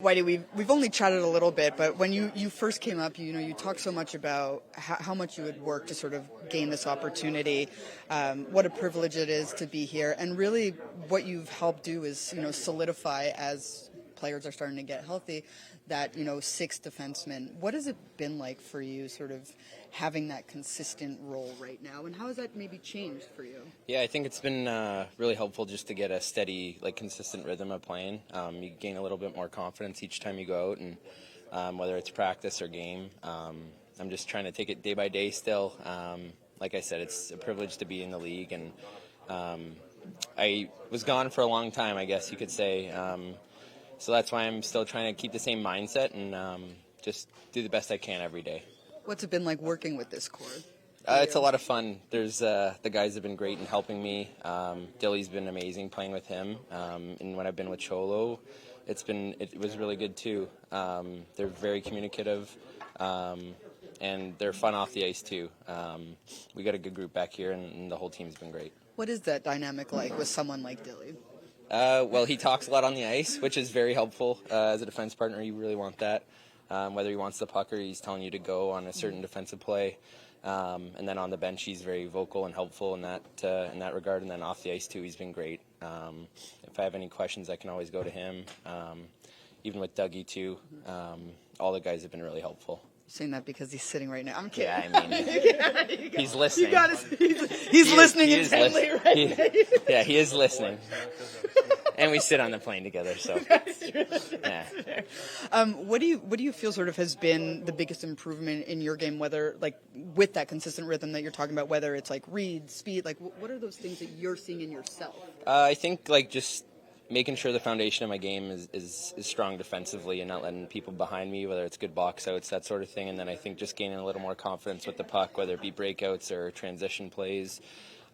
Whitey, we've only chatted a little bit, but when you first came up, you talked so much about how much you had worked to sort of gain this opportunity, what a privilege it is to be here, and really what you've helped do is solidify as players are starting to get healthy that sixth defenseman. What has it been like for you, sort of having that consistent role right now, and how has that maybe changed for you? Yeah, I think it's been really helpful just to get a steady, consistent rhythm of playing. You gain a little bit more confidence each time you go out, and whether it's practice or game, I'm just trying to take it day by day still. Like I said, it's a privilege to be in the league, and I was gone for a long time, I guess you could say. So that's why I'm still trying to keep the same mindset and just do the best I can every day. What's it been like working with this core? It's a lot of fun. There's the guys have been great in helping me. Dilly's been amazing playing with him, and when I've been with Cholo, it was really good too. They're very communicative, and they're fun off the ice too. We got a good group back here, and the whole team's been great. What is that dynamic like with someone like Dilly? Well, he talks a lot on the ice, which is very helpful. As a defense partner, you really want that. Whether he wants the puck or he's telling you to go on a certain defensive play. And then on the bench, he's very vocal and helpful in that regard. And then off the ice, too, he's been great. If I have any questions, I can always go to him. Even with Dougie, too, all the guys have been really helpful. You're saying that because he's sitting right now. I'm kidding. Yeah, I mean, he's listening. He's listening intently right now. Yeah, he is listening. And we sit on the plane together, so. Yeah. What do you feel sort of has been the biggest improvement in your game, whether with that consistent rhythm that you're talking about, whether it's read, speed, what are those things that you're seeing in yourself? I think just making sure the foundation of my game is strong defensively and not letting people behind me, whether it's good box outs, that sort of thing. And then I think just gaining a little more confidence with the puck, whether it be breakouts or transition plays.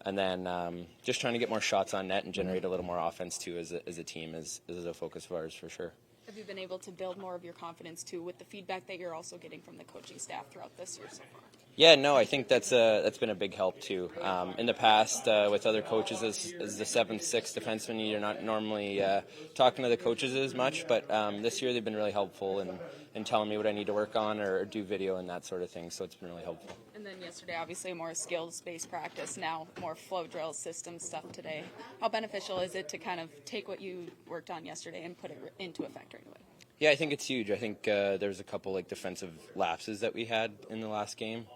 And then just trying to get more shots on net and generate a little more offense, too, as a team is a focus of ours for sure. Have you been able to build more of your confidence, too, with the feedback that you're also getting from the coaching staff throughout this year so far? Yeah, no, I think that's been a big help, too. In the past, with other coaches as the 7th, 6th defenseman, you're not normally talking to the coaches as much, but this year they've been really helpful in telling me what I need to work on or do video and that sort of thing, so it's been really helpful. And then yesterday, obviously, more skills-based practice, now more flow drills, system stuff today. How beneficial is it to kind of take what you worked on yesterday and put it into effect right away? Yeah, I think it's huge. I think there's a couple defensive lapses that we had in the last game.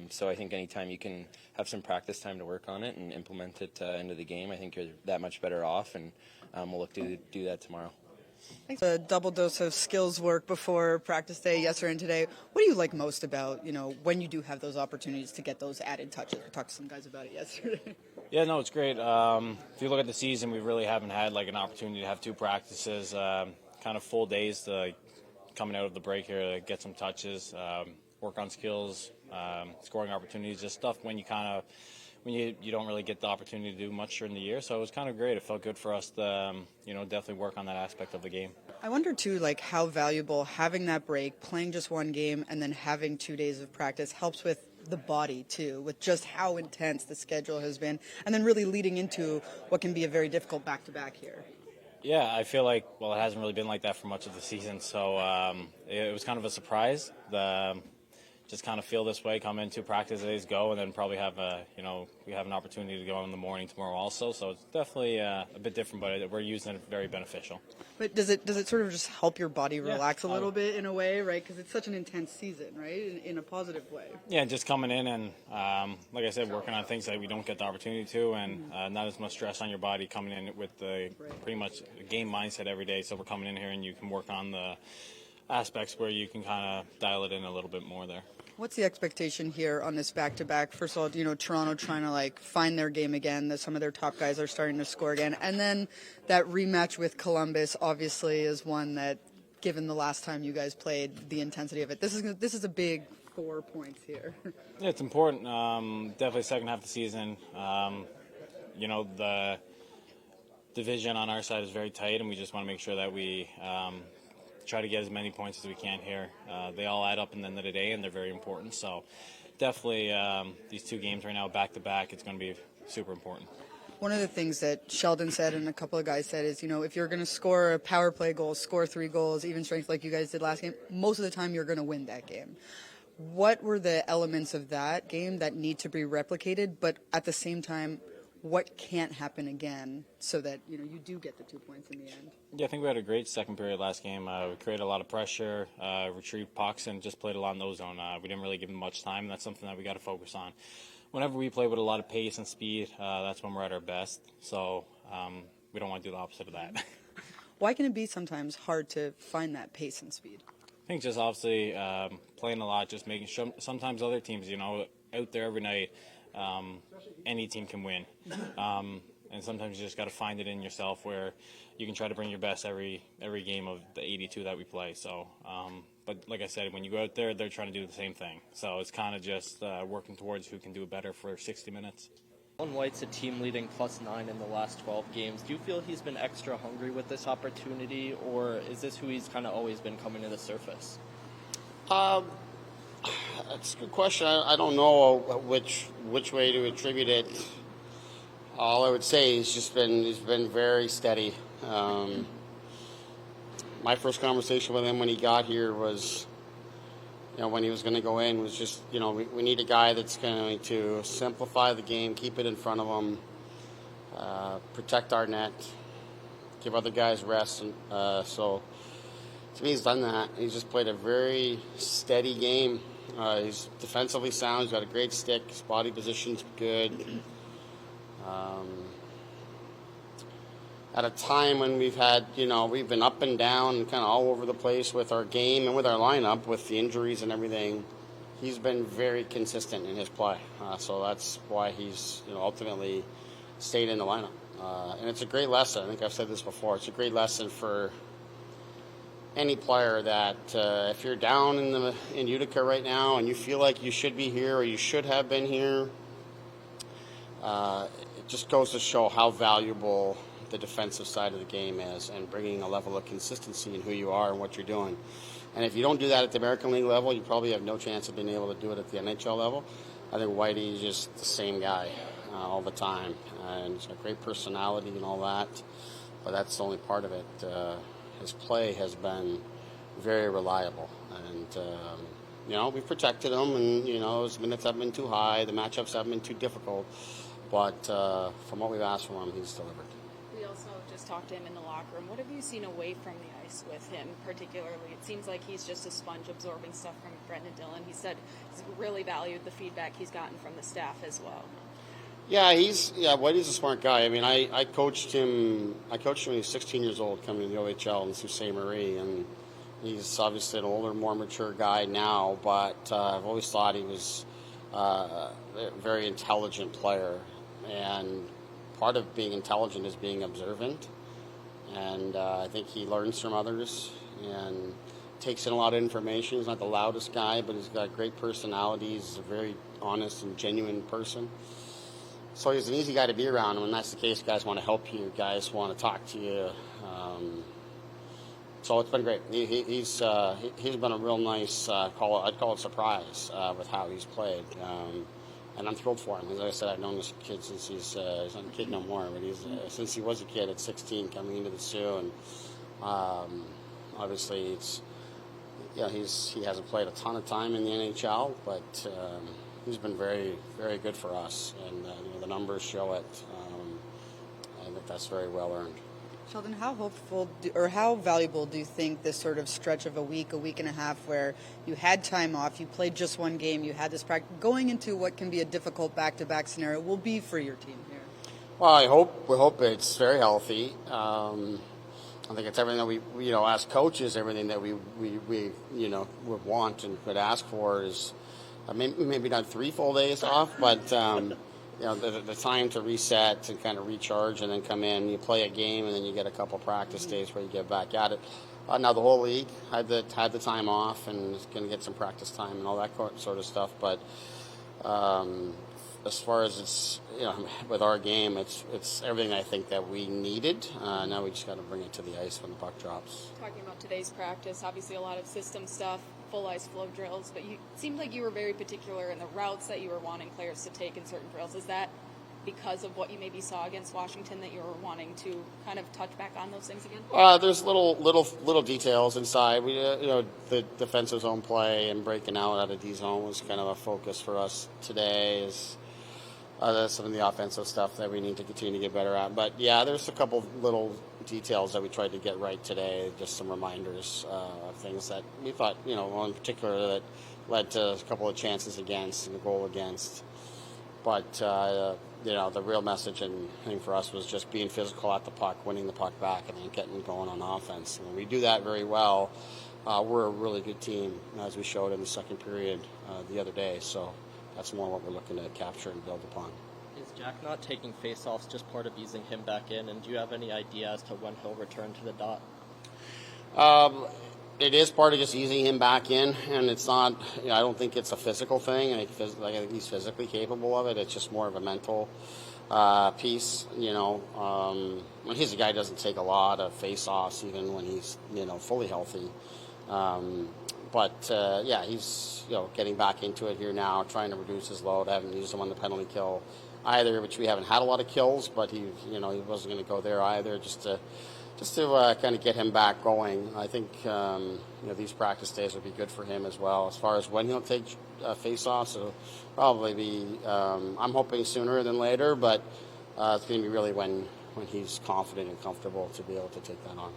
So I think anytime you can have some practice time to work on it and implement it into the game, I think you're that much better off, and we'll look to do that tomorrow. Thanks. A double dose of skills work before practice day, yesterday and today. What do you like most about, when you do have those opportunities to get those added touches? I talked to some guys about it yesterday. Yeah, no, it's great. If you look at the season, we really haven't had an opportunity to have 2 practices, kind of full days to coming out of the break here to get some touches, work on skills, scoring opportunities, just stuff when you don't really get the opportunity to do much during the year. So it was kind of great. It felt good for us to, definitely work on that aspect of the game. I wonder, too, how valuable having that break, playing just one game, and then having 2 days of practice helps with the body, too, with just how intense the schedule has been, and then really leading into what can be a very difficult back-to-back here. Yeah, I feel it hasn't really been like that for much of the season, so it was kind of a surprise. Just kind of feel this way, come into practice days, go, and then probably have we have an opportunity to go in the morning tomorrow also. So it's definitely a bit different, but we're using it very beneficial. But does it sort of just help your body relax a little bit in a way, right? Because it's such an intense season, right? In a positive way. Yeah, just coming in and, like I said, working on things that we don't get the opportunity to, and not as much stress on your body coming in with pretty much a game mindset every day. So we're coming in here and you can work on the aspects where you can kind of dial it in a little bit more there. What's the expectation here on this back-to-back? First of all, Toronto trying to find their game again. That some of their top guys are starting to score again, and then that rematch with Columbus obviously is one that, given the last time you guys played, the intensity of it. This is a big 4 points here. Yeah, it's important. Definitely second half of the season. The division on our side is very tight, and we just want to make sure that we try to get as many points as we can here. They all add up in the end of the day, and they're very important. So definitely these 2 games right now, back-to-back, it's going to be super important. One of the things that Sheldon said and a couple of guys said is, if you're going to score a power play goal, score 3 goals, even strength like you guys did last game, most of the time you're going to win that game. What were the elements of that game that need to be replicated, but at the same time, what can't happen again so that you do get the 2 points in the end? Yeah, I think we had a great second period last game. We created a lot of pressure, retrieved pucks, and just played a lot in those zone. We didn't really give them much time, and that's something that we got to focus on. Whenever we play with a lot of pace and speed, that's when we're at our best. So we don't want to do the opposite of that. Why can it be sometimes hard to find that pace and speed? I think just obviously playing a lot, just making sure. Sometimes other teams, out there every night, any team can win. And sometimes you just got to find it in yourself where you can try to bring your best every game of the 82 that we play. So, but like I said, when you go out there, they're trying to do the same thing. So it's kind of just working towards who can do it better for 60 minutes. Alan White's a team-leading +9 in the last 12 games. Do you feel he's been extra hungry with this opportunity, or is this who he's kind of always been coming to the surface? That's a good question. I don't know which way to attribute it. All I would say is he's been very steady. My first conversation with him when he got here was, when he was going to go in, was just, we need a guy that's going to simplify the game, keep it in front of him, protect our net, give other guys rest. And so to me, he's done that. He's just played a very steady game. He's defensively sound. He's got a great stick. His body position's good. At a time when we've had, we've been up and down and kind of all over the place with our game and with our lineup, with the injuries and everything, he's been very consistent in his play. So that's why he's, ultimately stayed in the lineup. And it's a great lesson. I think I've said this before. It's a great lesson for any player that if you're down in Utica right now and you feel like you should be here or you should have been here, it just goes to show how valuable the defensive side of the game is, and bringing a level of consistency in who you are and what you're doing. And if you don't do that at the American League level, you probably have no chance of being able to do it at the NHL level. I think Whitey is just the same guy all the time, and he's got great personality and all that, but that's the only part of it. His play has been very reliable, and we've protected him, and his minutes haven't been too high, the matchups haven't been too difficult, but from what we've asked from him, he's delivered. We also just talked to him in the locker room. What have you seen away from the ice with him particularly? It seems like he's just a sponge absorbing stuff from Brendan Dillon. He said he's really valued the feedback he's gotten from the staff as well. Yeah, Whitey's a smart guy. I mean, I coached him when he was 16 years old, coming to the OHL in Sault Ste. Marie, and he's obviously an older, more mature guy now, but I've always thought he was a very intelligent player, and part of being intelligent is being observant, and I think he learns from others and takes in a lot of information. He's not the loudest guy, but he's got great personality. He's a very honest and genuine person. So he's an easy guy to be around, and when that's the case, guys want to help you, guys want to talk to you. So it's been great. He's been a real nice, I'd call it surprise with how he's played. And I'm thrilled for him. As I said, I've known this kid since he's not a kid no more, but since he was a kid at 16 coming into the Sioux, and obviously he hasn't played a ton of time in the NHL, but he's been very, very good for us, and the numbers show it. I think that's very well earned. Sheldon, how hopeful or how valuable do you think this sort of stretch of a week and a half where you had time off, you played just one game, you had this practice, going into what can be a difficult back-to-back scenario will be for your team here? Well, we hope it's very healthy. I think it's everything that we as coaches, everything that we would want and could ask for is maybe not 3 full days off, but the time to reset and kind of recharge and then come in, you play a game, and then you get a couple practice days where you get back at it. Now the whole league had the time off and is going to get some practice time and all that sort of stuff. But as far as it's with our game, it's everything I think that we needed. Now we just got to bring it to the ice when the puck drops. Talking about today's practice, obviously a lot of system stuff, full ice flow drills, but it seemed like you were very particular in the routes that you were wanting players to take in certain drills. Is that because of what you maybe saw against Washington that you were wanting to kind of touch back on those things again? There's little details inside. We, the defensive zone play and breaking out of D zone was kind of a focus for us today. Is some of the offensive stuff that we need to continue to get better at. But yeah, there's a couple little details that we tried to get right today. Just some reminders of things that we thought, one in particular that led to a couple of chances against and a goal against. But the real message and thing for us was just being physical at the puck, winning the puck back, and then getting going on offense. And when we do that very well, we're a really good team, as we showed in the second period the other day. So that's more what we're looking to capture and build upon. Is Jack not taking faceoffs just part of easing him back in? And do you have any idea as to when he'll return to the dot? It is part of just easing him back in, and it's not. I don't think it's a physical thing. I think he's physically capable of it. It's just more of a mental piece. He's a guy who doesn't take a lot of face-offs, even when he's fully healthy. He's getting back into it here now, trying to reduce his load. I haven't used him on the penalty kill either, which we haven't had a lot of kills, but he wasn't going to go there either, just to kind of get him back going. I think these practice days would be good for him as well. As far as when he'll take face-offs, it'll probably be, I'm hoping sooner than later, but it's going to be really when he's confident and comfortable to be able to take that on.